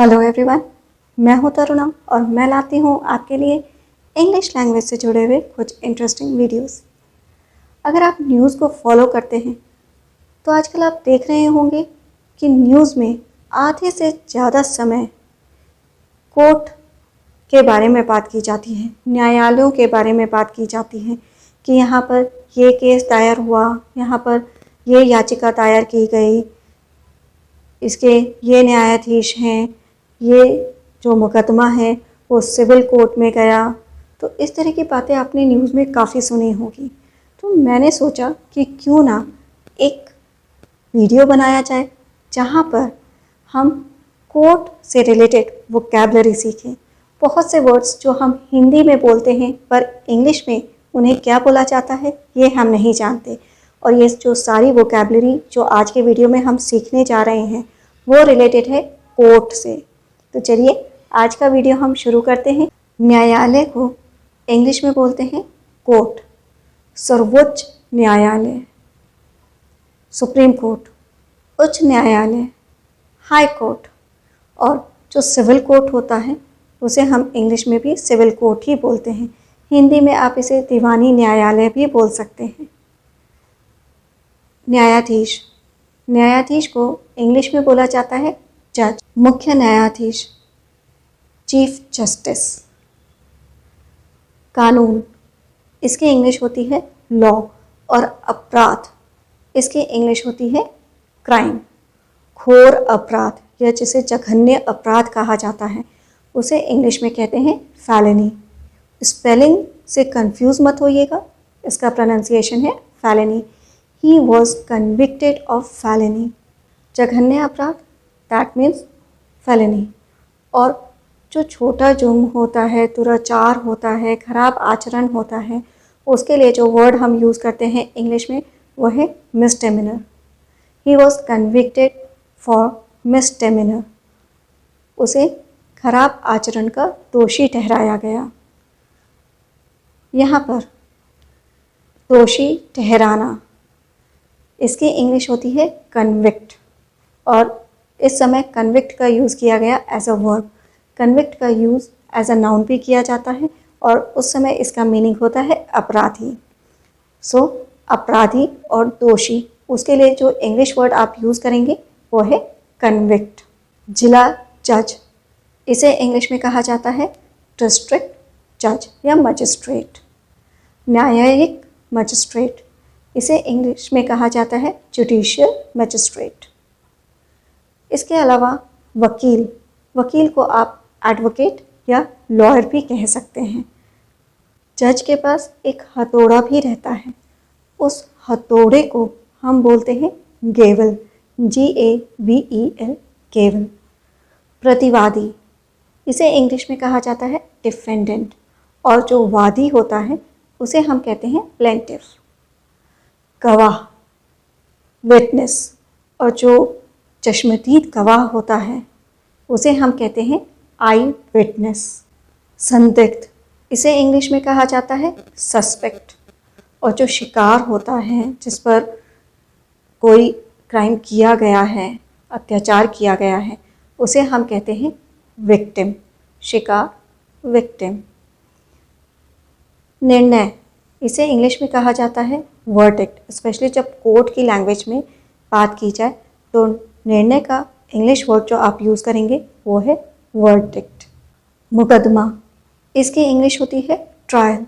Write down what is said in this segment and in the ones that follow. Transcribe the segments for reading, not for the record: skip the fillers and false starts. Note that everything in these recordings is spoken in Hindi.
हेलो एवरीवन, मैं हूं तरुणा और मैं लाती हूं आपके लिए इंग्लिश लैंग्वेज से जुड़े हुए कुछ इंटरेस्टिंग वीडियोस। अगर आप न्यूज़ को फॉलो करते हैं तो आजकल आप देख रहे होंगे कि न्यूज़ में आधे से ज़्यादा समय कोर्ट के बारे में बात की जाती है, न्यायालयों के बारे में बात की जाती है कि यहाँ पर ये केस दायर हुआ, यहाँ पर ये याचिका दायर की गई, इसके ये न्यायाधीश हैं, ये जो मुकदमा है वो सिविल कोर्ट में गया। तो इस तरह की बातें आपने न्यूज़ में काफ़ी सुनी होगी। तो मैंने सोचा कि क्यों ना एक वीडियो बनाया जाए जहाँ पर हम कोर्ट से रिलेटेड वोकैबलरी सीखें। बहुत से वर्ड्स जो हम हिंदी में बोलते हैं पर इंग्लिश में उन्हें क्या बोला जाता है ये हम नहीं जानते, और ये जो सारी वोकैबलरी जो आज के वीडियो में हम सीखने जा रहे हैं वो रिलेटेड है कोर्ट से। तो चलिए आज का वीडियो हम शुरू करते हैं। न्यायालय को इंग्लिश में बोलते हैं कोर्ट, सर्वोच्च न्यायालय सुप्रीम कोर्ट, उच्च न्यायालय हाई कोर्ट, और जो सिविल कोर्ट होता है उसे हम इंग्लिश में भी सिविल कोर्ट ही बोलते हैं। हिंदी में आप इसे दीवानी न्यायालय भी बोल सकते हैं। न्यायाधीश, न्यायाधीश को इंग्लिश में बोला जाता है जज। मुख्य न्यायाधीश, चीफ जस्टिस। कानून, इसकी इंग्लिश होती है लॉ, और अपराध इसकी इंग्लिश होती है क्राइम। घोर अपराध या जिसे जघन्य अपराध कहा जाता है उसे इंग्लिश में कहते हैं फैलेनी। स्पेलिंग से कंफ्यूज मत होइएगा, इसका प्रोनाउंसिएशन है felony. He was convicted of felony. जघन्य अपराध दैट मीन्स फैलेनी। और जो छोटा जुर्म होता है, दुराचार होता है, खराब आचरण होता है, उसके लिए जो वर्ड हम यूज़ करते हैं इंग्लिश में वो है मिसडेमिनर। ही वॉज कन्विक्टेड फॉर मिसडेमिनर। उसे खराब आचरण का दोषी ठहराया गया। यहाँ पर दोषी ठहराना इसकी इंग्लिश होती है कन्विक्ट, और इस समय कन्विक्ट का यूज़ किया गया एज अ वर्ब। कन्विक्ट का यूज़ एज अ नाउन भी किया जाता है और उस समय इसका मीनिंग होता है अपराधी। सो अपराधी और दोषी, उसके लिए जो इंग्लिश वर्ड आप यूज़ करेंगे वो है कन्विक्ट। जिला जज, इसे इंग्लिश में कहा जाता है डिस्ट्रिक्ट जज या मजिस्ट्रेट। न्यायिक मजिस्ट्रेट, इसे इंग्लिश में कहा जाता है जुडिशियल मजिस्ट्रेट। इसके अलावा वकील, वकील को आप एडवोकेट या लॉयर भी कह सकते हैं। जज के पास एक हथौड़ा भी रहता है, उस हथौड़े को हम बोलते हैं गेवल, GAVEL, गेवल। प्रतिवादी, इसे इंग्लिश में कहा जाता है डिफेंडेंट, और जो वादी होता है उसे हम कहते हैं प्लेंटिफ। गवाह, विटनेस, और जो चश्मदीद गवाह होता है उसे हम कहते हैं आई विटनेस। संदिग्ध, इसे इंग्लिश में कहा जाता है सस्पेक्ट, और जो शिकार होता है, जिस पर कोई क्राइम किया गया है, अत्याचार किया गया है, उसे हम कहते हैं विक्टिम। शिकार, विक्टिम। निर्णय, इसे इंग्लिश में कहा जाता है वर्डिक्ट। स्पेशली जब कोर्ट की लैंग्वेज में बात की जाए तो निर्णय का इंग्लिश वर्ड जो आप यूज़ करेंगे वो है वर्डिक्ट। मुकदमा, इसकी इंग्लिश होती है ट्रायल।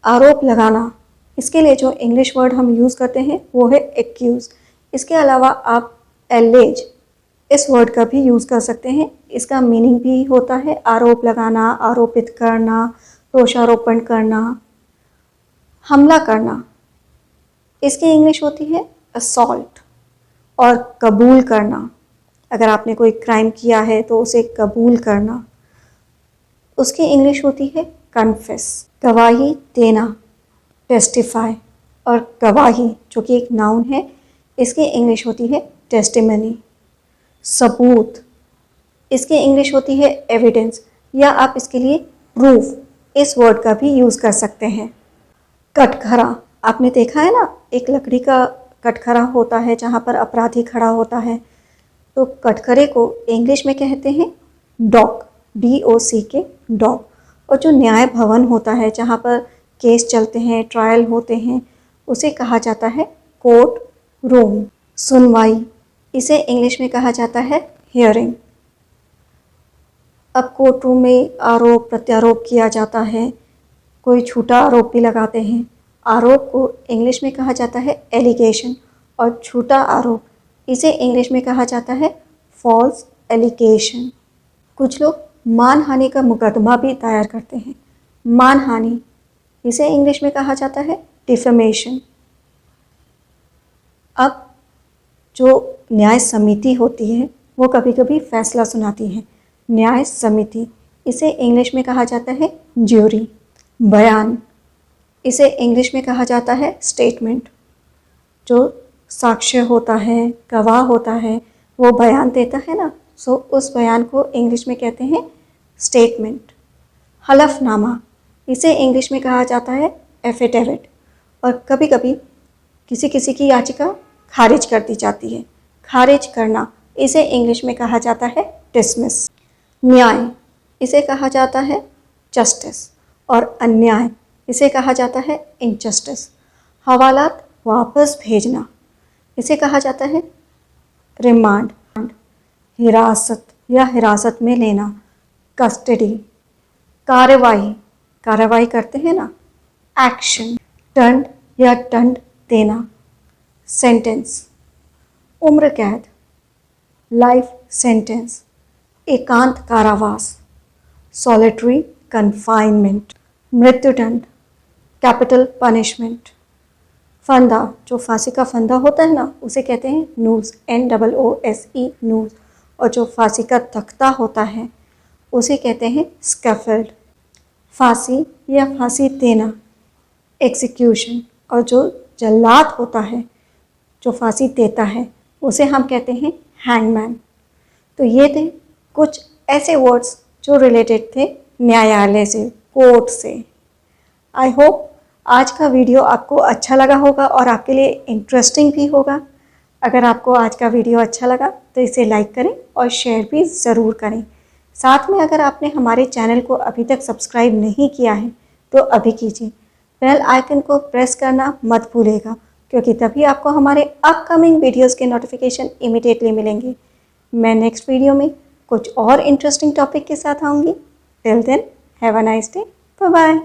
आरोप लगाना, इसके लिए जो इंग्लिश वर्ड हम यूज़ करते हैं वो है एक्यूज। इसके अलावा आप एलेज इस वर्ड का भी यूज़ कर सकते हैं। इसका मीनिंग भी होता है आरोप लगाना, आरोपित करना, दोषारोपण करना, हमला करना। इसकी इंग्लिश होती है असॉल्ट। और कबूल करना, अगर आपने कोई क्राइम किया है तो उसे कबूल करना, उसकी इंग्लिश होती है कन्फेस। गवाही देना, टेस्टिफाई, और गवाही जो कि एक नाउन है इसकी इंग्लिश होती है टेस्टिमनी। सबूत, इसकी इंग्लिश होती है एविडेंस, या आप इसके लिए प्रूफ इस वर्ड का भी यूज़ कर सकते हैं। कटघरा, आपने देखा है ना, एक लकड़ी का कटघरा होता है जहाँ पर अपराधी खड़ा होता है, तो कटघरे को इंग्लिश में कहते हैं डॉक, DOCK, डॉक। और जो न्याय भवन होता है जहाँ पर केस चलते हैं, ट्रायल होते हैं, उसे कहा जाता है कोर्ट रूम। सुनवाई, इसे इंग्लिश में कहा जाता है हियरिंग। अब कोर्ट रूम में आरोप प्रत्यारोप किया जाता है, कोई झूठा आरोप भी लगाते हैं। आरोप को इंग्लिश में कहा जाता है एलिगेशन, और झूठा आरोप इसे इंग्लिश में कहा जाता है फॉल्स एलिगेशन। कुछ लोग मानहानि का मुकदमा भी दायर करते हैं। मानहानि इसे इंग्लिश में कहा जाता है डिफेमेशन। अब जो न्याय समिति होती है वो कभी कभी फैसला सुनाती है। न्याय समिति इसे इंग्लिश में कहा जाता है ज्यूरी। बयान इसे इंग्लिश में कहा जाता है स्टेटमेंट। जो साक्ष्य होता है, गवाह होता है, वो बयान देता है ना, सो उस बयान को इंग्लिश में कहते हैं स्टेटमेंट। हलफनामा इसे इंग्लिश में कहा जाता है एफिडेविट। और कभी कभी किसी किसी की याचिका खारिज कर दी जाती है। खारिज करना इसे इंग्लिश में कहा जाता है डिसमिस। न्याय इसे कहा जाता है जस्टिस, और अन्याय इसे कहा जाता है इनजस्टिस। हवालात वापस भेजना इसे कहा जाता है रिमांड। हिरासत या हिरासत में लेना कस्टडी। कार्रवाई, कार्रवाई करते हैं ना, एक्शन। दंड या दंड देना सेंटेंस। उम्र कैद लाइफ सेंटेंस। एकांत कारावास सॉलिटरी कन्फाइनमेंट। मृत्युदंड कैपिटल पनिशमेंट। फंदा, जो फांसी का फंदा होता है ना, उसे कहते हैं नूज़, NOOSE, नूज़। और जो फांसी का तख्ता होता है उसे कहते हैं स्कैफोल्ड। फांसी या फांसी देना एग्जीक्यूशन। और जो जल्लाद होता है जो फांसी देता है उसे हम कहते हैं हैंगमैन। तो ये थे कुछ ऐसे वर्ड्स जो रिलेटेड थे न्यायालय से, कोर्ट से। आई होप आज का वीडियो आपको अच्छा लगा होगा और आपके लिए इंटरेस्टिंग भी होगा। अगर आपको आज का वीडियो अच्छा लगा तो इसे लाइक करें और शेयर भी ज़रूर करें। साथ में अगर आपने हमारे चैनल को अभी तक सब्सक्राइब नहीं किया है तो अभी कीजिए। बेल आइकन को प्रेस करना मत भूलिएगा, क्योंकि तभी आपको हमारे अपकमिंग वीडियोज़ के नोटिफिकेशन इमीडिएटली मिलेंगे। मैं नेक्स्ट वीडियो में कुछ और इंटरेस्टिंग टॉपिक के साथ आऊँगी। Till then have a nice day, bye bye.